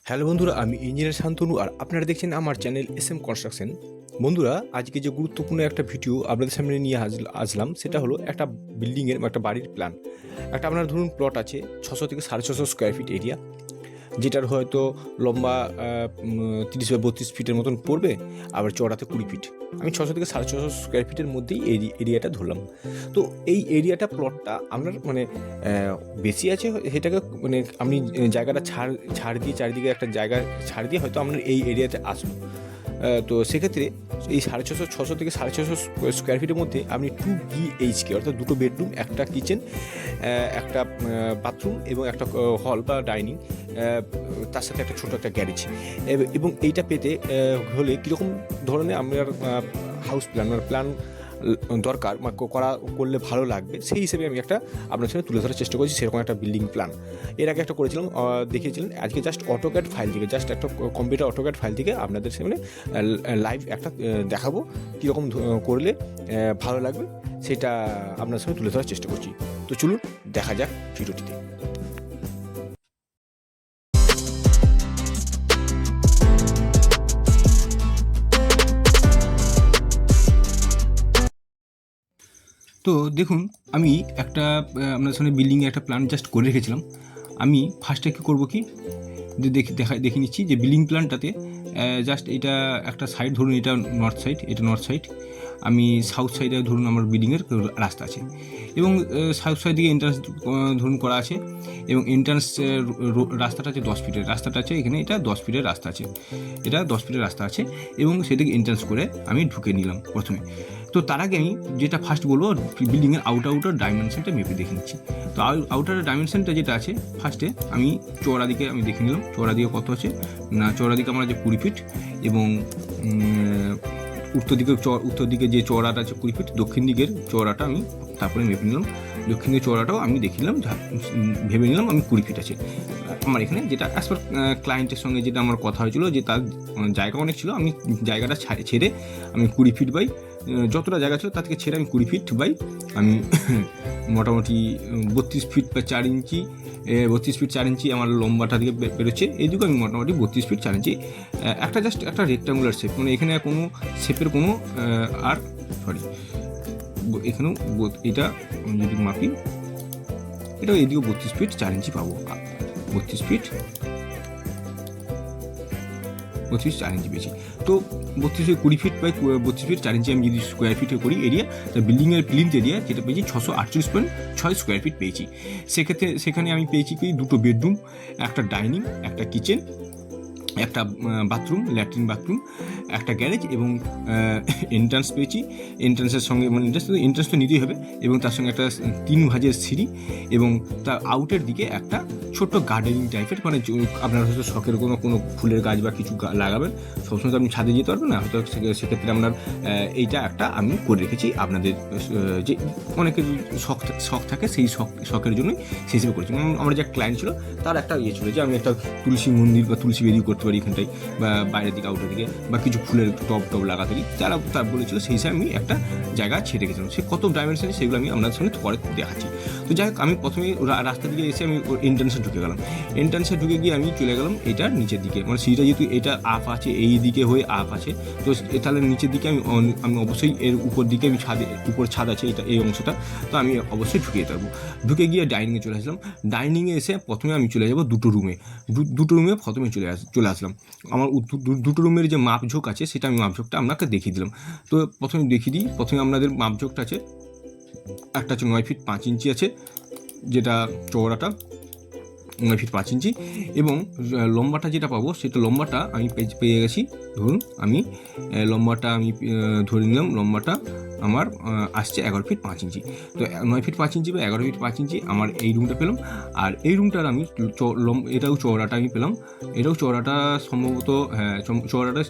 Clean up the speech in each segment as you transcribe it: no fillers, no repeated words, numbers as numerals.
Hello বন্ধুরা, আমি engineer Shantanu আর আপনারা দেখছেন আমার চ্যানেল SM কনস্ট্রাকশন। বন্ধুরা, আজকে যে গুরুত্বপূর্ণ একটা ভিডিও আপনাদের সামনে নিয়ে আসলাম সেটা হলো একটা বিল্ডিংয়ের বা একটা বাড়ির প্ল্যান। একটা আপনার ধরুন প্লট আছে 600 থেকে 650 স্কোয়ার ফিট এরিয়া, যেটার হয়তো লম্বা 30 বা 32 ফিটের মতন পড়বে, আবার চওড়াতে 20 ফিট। আমি 600 থেকে 650 স্কোয়ার ফিটের মধ্যেই এরিয়াটা ধরলাম। তো এই এরিয়াটা প্লটটা আপনার মানে বেশি আছে, সেটাকে মানে আপনি জায়গাটা ছাড় দিয়ে চারিদিকে একটা জায়গা ছাড় দিয়ে হয়তো আপনার এই এরিয়াতে আসলো। তো সেক্ষেত্রে এই 650 থেকে 650 স্কোয়ার ফিটের মধ্যে আপনি 2 BHK অর্থাৎ 2টো বেডরুম, একটা কিচেন, একটা বাথরুম এবং একটা হল বা ডাইনিং, তার সাথে একটা ছোটো একটা গ্যারেজ, এবং এইটা পেতে হলে কীরকম ধরনের আপনার হাউস প্ল্যান দরকার বা করলে ভালো লাগবে, সেই হিসেবে আমি একটা আপনার সাথে তুলে ধরার চেষ্টা করছি সেরকম একটা বিল্ডিং প্ল্যান। এর আগে একটা করেছিলাম, দেখিয়েছিলেন। আজকে জাস্ট অটোক্যাড ফাইল থেকে, জাস্ট একটা কম্পিউটার অটোক্যাড ফাইল থেকে আপনাদের সামনে লাইভ একটা দেখাবো কীরকম করলে ভালো লাগবে, সেটা আপনার সামনে তুলে ধরার চেষ্টা করছি। তো চলুন দেখা যাক ভিডিওটিতে। তো দেখুন, আমি একটা আপনার সামনে বিল্ডিংয়ে একটা প্ল্যান জাস্ট করে রেখেছিলাম। আমি ফার্স্টে কী করবো কি দেখে নিচ্ছি যে বিল্ডিং প্ল্যানটাতে জাস্ট এটা একটা সাইড ধরুন, এটা নর্থ সাইড, এটা নর্থ সাইড। আমি সাউথ সাইডে ধরুন আমার বিল্ডিংয়ের রাস্তা আছে, এবং সাউথ সাইড দিকে এন্ট্রান্স ধরুন করা আছে, এবং এন্ট্রান্স রাস্তাটা আছে 10 ফিটের রাস্তাটা আছে, এখানে এটা 10 ফিটের রাস্তা আছে, এটা 10 ফিটের রাস্তা আছে, এবং সেদিকে এন্ট্রান্স করে আমি ঢুকে নিলাম প্রথমে। তো তার আগে আমি যেটা ফার্স্ট বলবো, বিল্ডিংয়ের আউটার ডাইমেনশনটা মেপে দেখে নিচ্ছি। তো আউটার ডাইমেনশনটা যেটা আছে, ফার্স্টে আমি চওড়া দিকে আমি দেখে নিলাম চওড়া দিকে কত আছে। না, চওড়া দিকে আমার আছে 20 ফিট, এবং উত্তর দিকে যে চওড়াটা আছে 20 ফিট, দক্ষিণ দিকের চওড়াটা আমি তারপরে মেপে নিলাম। দক্ষিণ দিকের চওড়াটাও আমি দেখে নিলাম, ভেবে নিলাম আমি 20 ফিট আছে আমার এখানে। যেটা অ্যাজ পার ক্লায়েন্টের সঙ্গে যেটা আমার কথা হয়েছিল, যে তার জায়গা অনেক ছিল, আমি জায়গাটা ছেড়ে আমি 20 ফিট বাই যতটা জায়গা ছিল তার থেকে ছেড়ে আমি 20 ফিট বাই আমি মোটামুটি 32 ফিট বা 4 ইঞ্চি, 32 ফিট 4 ইঞ্চি আমার লম্বাটা দিকে বেরোচ্ছে। এইদিকে আমি মোটামুটি 32 ফিট 4 ইঞ্চি, একটা জাস্ট একটা রেক্টাঙ্গুলার শেপ, মানে এখানে কোনো শেপের কোনো আর সরি এখানেও এটা যদি মাপি, এটাও এদিকেও 32 ফিট 4 ইঞ্চি পাবো। 32 ফিট 4 ইঞ্চি পেয়েছি। তো 20 ফিট বাই 32 ফিট 4 ইঞ্চি আমি যদি স্কোয়ার ফিটে করি এরিয়া, তো বিল্ডিংয়ের প্লিন্থ এরিয়া যেটা পেয়েছি 648.6 স্কোয়ার ফিট পেয়েছি। সেখানে আমি পেয়েছি কি 2টো বেডরুম, একটা ডাইনিং, একটা কিচেন, একটা বাথরুম, ল্যাট্রিন বাথরুম, একটা গ্যারেজ, এবং এন্ট্রান্স পেয়েছি। এন্ট্রান্সের সঙ্গে মানে এন্ট্রান্স তো নিতেই হবে, এবং তার সঙ্গে একটা 3 ভাঁজের সিঁড়ি, এবং তার আউটের দিকে একটা ছোট্ট গার্ডেনিং টাইপের, মানে আপনার হয়তো শখের কোনো ফুলের গাছ বা কিছু লাগাবেন, সবসময় তো আপনি ছাদে যেতে পারবেন না, হয়তো সেক্ষেত্রে আপনার এইটা একটা আমি করে রেখেছি। আপনাদের যে অনেকের শখ থাকে, সেই শখের জন্যই সেই হিসেবে করেছি। আমার যে ক্লায়েন্ট ছিল তার একটা ইয়ে ছিল যে আমি একটা তুলসী মন্দির বা তুলসী বেদি করতে পারি এখানটায়, বা বাইরের দিকে আউটের দিকে, বা কিছু ফুলের টব লাগাতে পারি, যারা তার বলেছিল সেই হিসাবে আমি একটা জায়গা ছেড়ে গেছিলাম। সে কত ডাইমেনশনে সেগুলো আমি আপনাদের সামনে পরে দেখাচ্ছি। তো যাই হোক, আমি প্রথমে রাস্তা দিকে এসে আমি এন্ট্রান্সে ঢুকে গেলাম। এন্ট্রান্সে ঢুকে গিয়ে আমি চলে গেলাম এটার নিচের দিকে, মানে সিঁড়িটা যেহেতু এটা আপ আছে, এই দিকে হয়ে আপ আছে, তো তাহলে নিচের দিকে আমি অবশ্যই এর উপর দিকে আমি উপর ছাদ আছে এটা, এই অংশটা, তো আমি অবশ্যই ঢুকে যেতে পারবো। ঢুকে গিয়ে ডাইনিংয়ে চলে আসলাম। ডাইনিংয়ে এসে প্রথমে আমি চলে যাবো দুটো রুমে প্রথমে চলে আসলাম। আমার দুটো রুমের যে মাপঝোঁক আছে, সেটা আমি মাপঝোঁকটা আপনাকে দেখিয়ে দিলাম। তো প্রথমে দেখিয়ে দিই, প্রথমে আপনাদের মাপঝোঁকটা আছে, একটা হচ্ছে 9 ফিট 5 ইঞ্চি আছে, যেটা চওড়াটা 9 ফিট 5 ইঞ্চি, এবং লম্বাটা যেটা পাবো সেটা লম্বাটা আমি পেয়ে গেছি। ধরুন আমি লম্বাটা আমি ধরে নিলাম, লম্বাটা আমার আসছে 11 ফিট 5 ইঞ্চি। তো 9 ফিট 5 ইঞ্চি বা 11 ফিট 5 ইঞ্চি আমার এই রুমটা পেলাম। আর এই রুমটার আমি এটাও চওড়াটা আমি পেলাম, এটাও চওড়াটা সম্ভবত চওড়াটা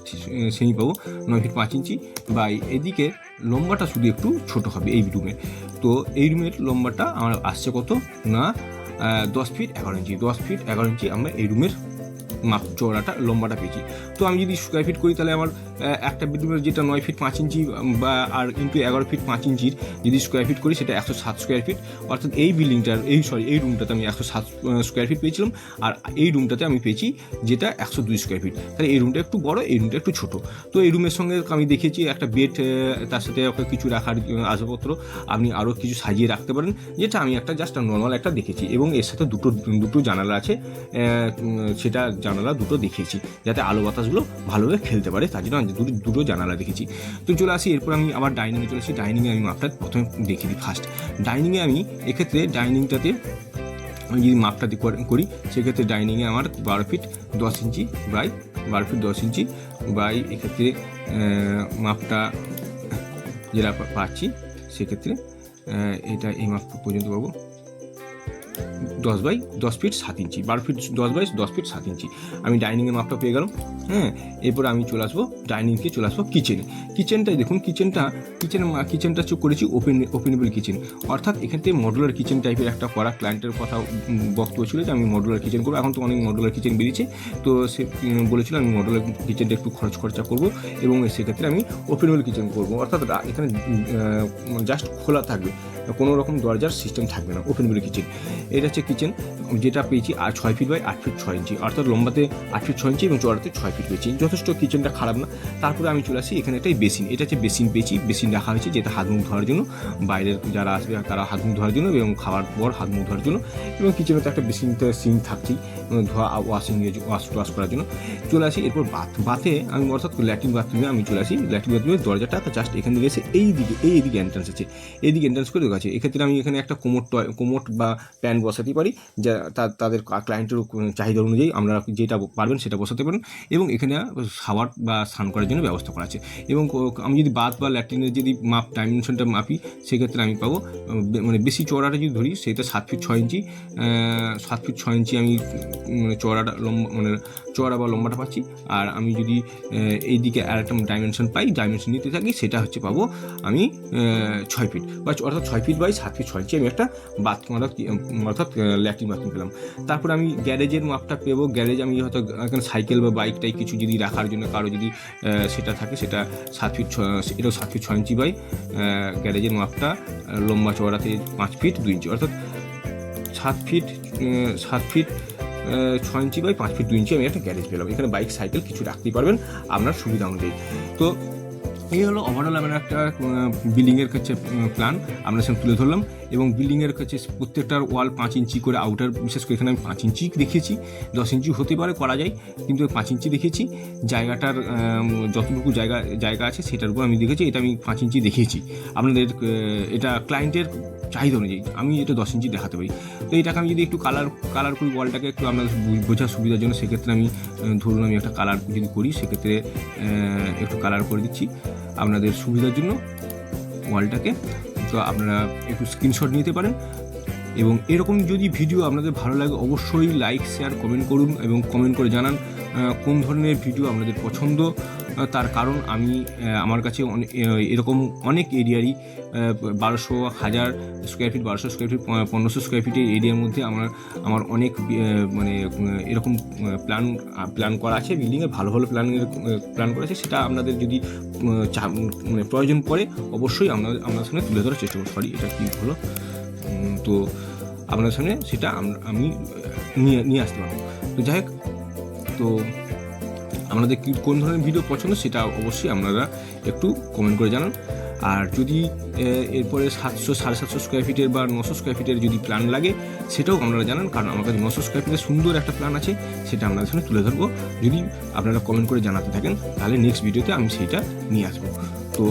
সেই পাবো 9 ফিট 5 ইঞ্চি, বা এদিকে লম্বাটা শুধু একটু ছোট হবে এই রুমের। তো এই রুমের লম্বাটা আমার আসছে কত না 10 ফিট 11 ইঞ্চি। 10 ফিট 11 ইঞ্চি আমরা এই রুমের মাপ চওড়াটা লম্বাটা পেয়েছি। তো আমি যদি স্কোয়ার ফিট করি তাহলে আমার একটা বেডরুমের যেটা 9 ফিট 5 ইঞ্চি বা আর ইন্টু 11 ফিট 5 ইঞ্চির যদি স্কোয়ার ফিট করি সেটা 107 স্কোয়ার ফিট, অর্থাৎ এই বিল্ডিংটার এই রুমটাতে আমি 107 স্কোয়ার ফিট পেয়েছিলাম, আর এই রুমটাতে আমি পেয়েছি যেটা 102 স্কোয়ার ফিট। তাহলে এই রুমটা একটু বড়, এই রুমটা একটু ছোট। তো এই রুমের সঙ্গে আমি দেখেছি একটা বেড, তার সাথে কিছু রাখার আসবাবপত্র আপনি আরও কিছু সাজিয়ে রাখতে পারেন, যেটা আমি একটা জাস্ট নর্মাল একটা দেখেছি। এবং এর সাথে দুটো জানালা আছে, সেটা জানালা দুটো দেখিয়েছি যাতে আলো বাতাসগুলো ভালোভাবে খেলতে পারে, তার জন্য আমি দুটো জানালা দেখেছি। তো চলে আসি, এরপর আমি আবার ডাইনিংয়ে চলে আসি। ডাইনিংয়ে আমি মাপটা প্রথমে দেখিয়ে দিই। ফার্স্ট ডাইনিংয়ে আমি এক্ষেত্রে ডাইনিংটাতে আমি যদি মাপটা করি সেক্ষেত্রে ডাইনিংয়ে আমার 12 feet 10 inch by 12 feet 10 inch by এক্ষেত্রে মাপটা যেটা পাচ্ছি সেক্ষেত্রে এটা এই মাপ পর্যন্ত পাবো 10 by 10 feet 7 inch, 12 feet 10 by 10 feet 7 inch আমি ডাইনিংয়ের মাপটা পেয়ে গেলাম। হ্যাঁ, এরপর আমি চলে আসবো ডাইনিংকে, চলে আসবো কিচেনটাই দেখুন। কিচেনটা করেছি ওপেনেবল কিচেন, অর্থাৎ এখান থেকে মডুলার কিচেন টাইপের একটা করা ক্লায়েন্টের কথা বক্তব্য ছিল যে আমি মডুলার কিচেন করবো। এখন তো অনেক মডুলার কিচেন বেরিয়েছে, তো সে বলেছিল আমি মডুলার কিচেনটা একটু খরচা করবো এবং সেক্ষেত্রে আমি ওপেনেবল কিচেন করবো, অর্থাৎ এখানে জাস্ট খোলা থাকবে, কোনো রকম দরজার সিস্টেম থাকবে না, ওপেনেবল কিচেন। এটা হচ্ছে কিচেন, যেটা পেয়েছি আর 6 ফিট বাই 8 ফিট 6 ইঞ্চি, অর্থাৎ লম্বাতে 8 ফিট 6 ইঞ্চি এবং চওড়াতে 6 ফিট পেয়েছি। যথেষ্ট কিচেনটা খারাপ না। তারপরে আমি চলে আসি, এখানে একটা বেসিন, এটা হচ্ছে বেসিন পেয়েছি। বেসিন রাখা হয়েছে যেটা হাত মুখ ধোয়ার জন্য, বাইরের যারা আসবে তারা হাত মুখ ধোয়ার জন্য এবং খাওয়ার পর হাত মুখ ধোয়ার জন্য। এবং কিচেনে তো একটা বেসিনতে সিঙ্ক থাকছেই ধোয়া ওয়াশ করার জন্য। চলে আসি এরপর বাথে আমি, অর্থাৎ ল্যাট্রিন বাথরুমে আমি চলে আসি। ল্যাট্রিন বাথরুমের দরজাটা জাস্ট এখান থেকে এসে এইদিকে এন্ট্রান্স আছে, এইদিকে এন্ট্রান্স করে আছে। এক্ষেত্রে আমি এখানে একটা কোমোট বা প্যান বসাতে পারি, যা তাদের ক্লায়েন্টের চাহিদা অনুযায়ী আমরা যেটা পারবেন সেটা বসাতে পারেন। এবং এখানে শাওয়ার বা স্নান করার জন্য ব্যবস্থা করা আছে। এবং আমি যদি বাথ বা ল্যাট্রিনের যদি ডাইমেনশনটা মাপি সেক্ষেত্রে আমি পাবো, মানে বেশি চওড়াটা যদি ধরি সেটা 7 ফিট 6 ইঞ্চি, 7 ফিট 6 ইঞ্চি আমি চওড়াটা চওড়া বা লম্বাটা পাচ্ছি। আর আমি যদি এই দিকে আর একটা ডাইমেনশন নিতে থাকি সেটা হচ্ছে পাবো আমি 6 ফিট বা অর্থাৎ 6 ফিট বাই 7 ফিট 6 ইঞ্চি আমি একটা বাথরুম অর্থাৎ ল্যাট্রিন বাথরুম পেলাম। তারপর আমি গ্যারেজের মাপটা পেবো। গ্যারেজ আমি হয়তো এখানে সাইকেল বা বাইকটাই কিছু যদি রাখার জন্য কারো যদি সেটা থাকে, সেটা 7 ফিট এটাও 7 ফিট 6 ইঞ্চি বাই গ্যারেজের মাপটা লম্বা চওড়াতে 5 ফিট 2 ইঞ্চি, অর্থাৎ 7 ফিট 6 ইঞ্চি বাই 5 ফিট 2 ইঞ্চি আমি একটা গ্যারেজ পেলাম। এখানে বাইক সাইকেল কিছু রাখতেই পারবেন আপনার সুবিধা অনুযায়ী। তো এই হলো ওভারঅল আমার একটা বিল্ডিংয়ের কাছে প্ল্যান আপনার সঙ্গে তুলে ধরলাম। এবং বিল্ডিংয়ের কাছে প্রত্যেকটার ওয়াল 5 ইঞ্চি করে, আউটার বিশেষ করে এখানে আমি 5 ইঞ্চি দেখিয়েছি, 10 ইঞ্চি হতে পারে করা যায়, কিন্তু 5 ইঞ্চি দেখেছি। জায়গাটার যতটুকু জায়গা আছে সেটার উপর আমি দেখেছি, এটা আমি 5 ইঞ্চি দেখিয়েছি। আপনাদের এটা ক্লায়েন্টের চাহিদা অনুযায়ী আমি এটা 10 ইঞ্চি দেখাতে পারি। তো এটাকে আমি যদি একটু কালার করি ওয়ালটাকে একটু আপনাদের বোঝার সুবিধার জন্য, সেক্ষেত্রে আমি ধরুন আমি একটা কালার যদি করি সেক্ষেত্রে একটু কালার করে দিচ্ছি আপনাদের সুবিধার জন্য ওয়ালটাকে। তো আপনারা একটু স্ক্রিনশট নিতে পারেন। এবং এরকম যদি ভিডিও আপনাদের ভালো লাগে অবশ্যই লাইক শেয়ার কমেন্ট করুন এবং কমেন্ট করে জানান কোন ধরনের ভিডিও আপনাদের পছন্দ। তার কারণ আমি আমার কাছে এরকম অনেক এরিয়ারই 1200 1000 square feet 1200 square feet 1500 square ফিটের এরিয়ার মধ্যে আমার অনেক মানে এরকম প্ল্যান করা আছে। বিল্ডিংয়ে ভালো প্ল্যান করা আছে, সেটা আপনাদের যদি মানে প্রয়োজন পড়ে অবশ্যই আপনার সামনে তুলে ধরার চেষ্টা করব। এটা কী হলো, তো আপনার সামনে সেটা আমি নিয়ে আসতে পারবো। তো যাই হোক, তো আপনাদের কোন ধরনের ভিডিও পছন্দ সেটা অবশ্যই আপনারা একটু কমেন্ট করে জানান। আর যদি এরপরে 700 750 স্কোয়ার ফিটের বা 900 স্কোয়ার ফিটের যদি প্ল্যান লাগে সেটাও আপনারা জানান, কারণ আমার কাছে 900 স্কোয়ার ফিটের সুন্দর একটা প্ল্যান আছে, সেটা আপনাদের সামনে তুলে ধরবো। যদি আপনারা কমেন্ট করে জানাতে থাকেন তাহলে নেক্সট ভিডিওতে আমি সেইটা নিয়ে আসবো। তো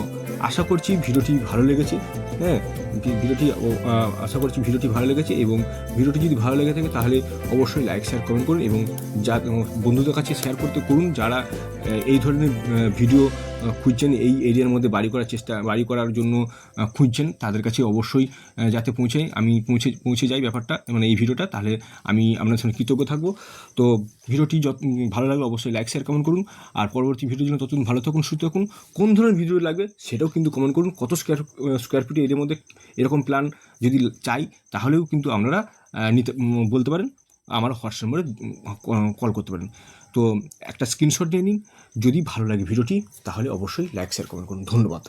আশা করছি ভিডিওটি ভালো লেগেছে। হ্যাঁ, আশা করছি ভিডিওটি ভালো লেগেছে, এবং ভিডিওটি যদি ভালো লেগে থাকে তাহলে অবশ্যই লাইক শেয়ার কমেন্ট করুন এবং বন্ধুদের কাছে শেয়ার করুন যারা এই ধরনের ভিডিও খুঁজছেন, এই এরিয়ার মধ্যে বাড়ি করার জন্য খুঁজছেন, তাদের কাছে অবশ্যই যাতে পৌঁছে যায় ব্যাপারটা, মানে এই ভিডিওটা, তাহলে আমি আপনার সঙ্গে কৃতজ্ঞ থাকবো। তো ভিডিওটি ভালো লাগলে অবশ্যই লাইক শেয়ার কমেন্ট করুন। আর পরবর্তী ভিডিওর জন্য ততদিন ভালো থাকুন, সুস্থ থাকুন। কোন ধরনের ভিডিও লাগবে সেটাও কিন্তু কমেন্ট করুন। কত স্কোয়ার ফিটের এরিয়ার মধ্যে এরকম প্ল্যান যদি চাই তাহলেও কিন্তু আপনারা বলতে পারেন। আমার হোয়াটসঅ্যাপ নম্বরে কল করতে পারেন। তো একটা স্ক্রিনশট নিয়ে নিন। যদি ভালো লাগে ভিডিওটি তাহলে অবশ্যই লাইক শেয়ার কমেন্ট করুন। ধন্যবাদ।